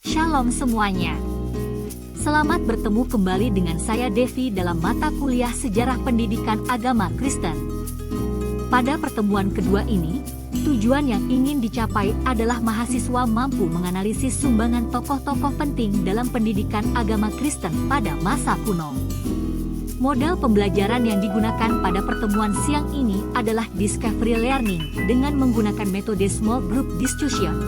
Shalom semuanya. Selamat bertemu kembali dengan saya Devi dalam mata kuliah Sejarah Pendidikan Agama Kristen. Pada pertemuan kedua ini, tujuan yang ingin dicapai adalah mahasiswa mampu menganalisis sumbangan tokoh-tokoh penting dalam pendidikan agama Kristen pada masa kuno. Model pembelajaran yang digunakan pada pertemuan siang ini adalah discovery learning dengan menggunakan metode small group discussion.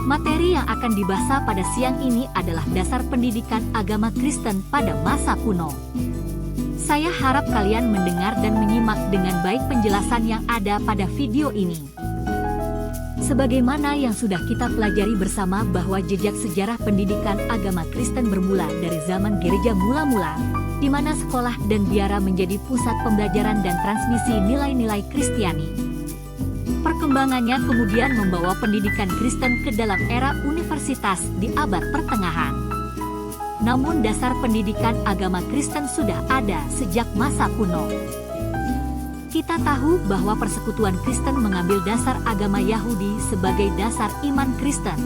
Materi yang akan dibahas pada siang ini adalah dasar pendidikan agama Kristen pada masa kuno. Saya harap kalian mendengar dan menyimak dengan baik penjelasan yang ada pada video ini. Sebagaimana yang sudah kita pelajari bersama bahwa jejak sejarah pendidikan agama Kristen bermula dari zaman gereja mula-mula, di mana sekolah dan biara menjadi pusat pembelajaran dan transmisi nilai-nilai Kristiani. Perkembangannya kemudian membawa pendidikan Kristen ke dalam era universitas di abad pertengahan. Namun dasar pendidikan agama Kristen sudah ada sejak masa kuno. Kita tahu bahwa persekutuan Kristen mengambil dasar agama Yahudi sebagai dasar iman Kristen.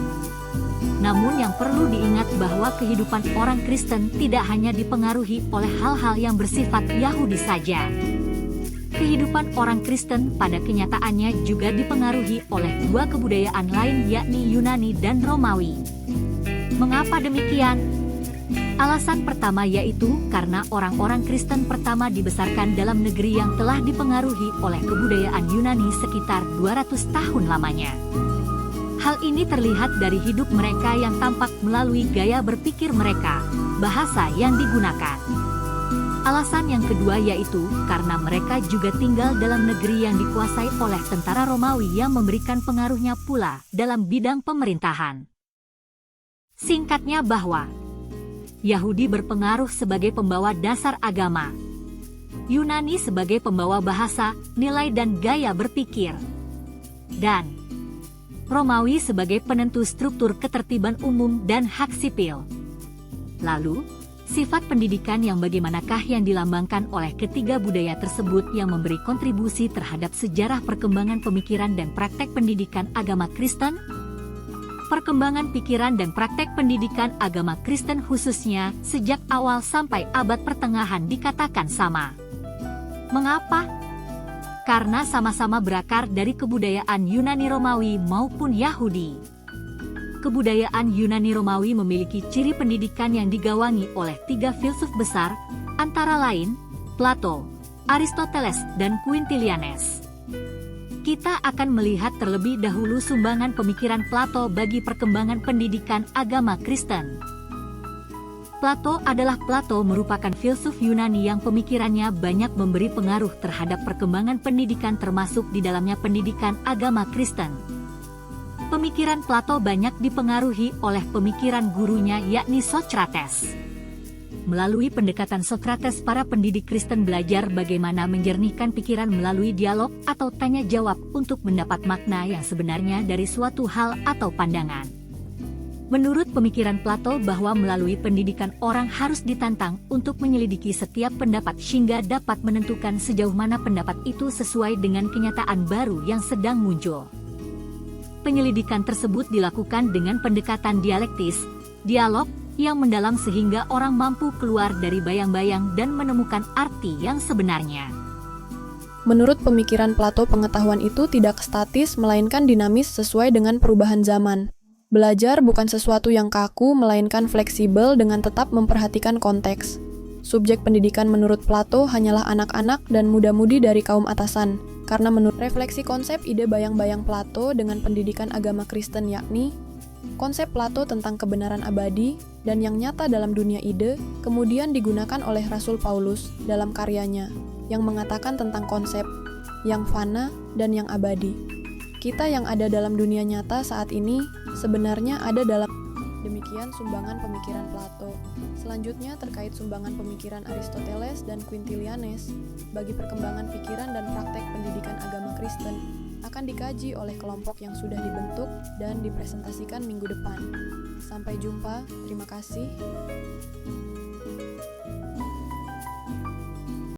Namun yang perlu diingat bahwa kehidupan orang Kristen tidak hanya dipengaruhi oleh hal-hal yang bersifat Yahudi saja. Kehidupan orang Kristen pada kenyataannya juga dipengaruhi oleh dua kebudayaan lain yakni Yunani dan Romawi. Mengapa demikian? Alasan pertama yaitu karena orang-orang Kristen pertama dibesarkan dalam negeri yang telah dipengaruhi oleh kebudayaan Yunani sekitar 200 tahun lamanya. Hal ini terlihat dari hidup mereka yang tampak melalui gaya berpikir mereka, bahasa yang digunakan. Alasan yang kedua yaitu karena mereka juga tinggal dalam negeri yang dikuasai oleh tentara Romawi yang memberikan pengaruhnya pula dalam bidang pemerintahan. Singkatnya bahwa Yahudi berpengaruh sebagai pembawa dasar agama, Yunani sebagai pembawa bahasa, nilai dan gaya berpikir, dan Romawi sebagai penentu struktur ketertiban umum dan hak sipil. Lalu, sifat pendidikan yang bagaimanakah yang dilambangkan oleh ketiga budaya tersebut yang memberi kontribusi terhadap sejarah perkembangan pemikiran dan praktek pendidikan agama Kristen? Perkembangan pikiran dan praktek pendidikan agama Kristen khususnya sejak awal sampai abad pertengahan dikatakan sama. Mengapa? Karena sama-sama berakar dari kebudayaan Yunani Romawi maupun Yahudi. Kebudayaan Yunani Romawi memiliki ciri pendidikan yang digawangi oleh tiga filsuf besar, antara lain Plato, Aristoteles, dan Quintilianes. Kita akan melihat terlebih dahulu sumbangan pemikiran Plato bagi perkembangan pendidikan agama Kristen. Plato merupakan filsuf Yunani yang pemikirannya banyak memberi pengaruh terhadap perkembangan pendidikan termasuk di dalamnya pendidikan agama Kristen. Pemikiran Plato banyak dipengaruhi oleh pemikiran gurunya yakni Socrates. Melalui pendekatan Socrates, para pendidik Kristen belajar bagaimana menjernihkan pikiran melalui dialog atau tanya jawab untuk mendapat makna yang sebenarnya dari suatu hal atau pandangan. Menurut pemikiran Plato bahwa melalui pendidikan orang harus ditantang untuk menyelidiki setiap pendapat sehingga dapat menentukan sejauh mana pendapat itu sesuai dengan kenyataan baru yang sedang muncul. Penyelidikan tersebut dilakukan dengan pendekatan dialektis, dialog yang mendalam sehingga orang mampu keluar dari bayang-bayang dan menemukan arti yang sebenarnya. Menurut pemikiran Plato, pengetahuan itu tidak statis melainkan dinamis sesuai dengan perubahan zaman. Belajar bukan sesuatu yang kaku melainkan fleksibel dengan tetap memperhatikan konteks. Subjek pendidikan menurut Plato hanyalah anak-anak dan muda-mudi dari kaum atasan. Karena menurut refleksi konsep ide bayang-bayang Plato dengan pendidikan agama Kristen yakni konsep Plato tentang kebenaran abadi dan yang nyata dalam dunia ide kemudian digunakan oleh Rasul Paulus dalam karyanya yang mengatakan tentang konsep yang fana dan yang abadi. Kita yang ada dalam dunia nyata saat ini sebenarnya ada dalam. Demikian sumbangan pemikiran Plato. Selanjutnya terkait sumbangan pemikiran Aristoteles dan Quintilianes bagi perkembangan pikiran dan praktek pendidikan agama Kristen akan dikaji oleh kelompok yang sudah dibentuk dan dipresentasikan minggu depan. Sampai jumpa, terima kasih.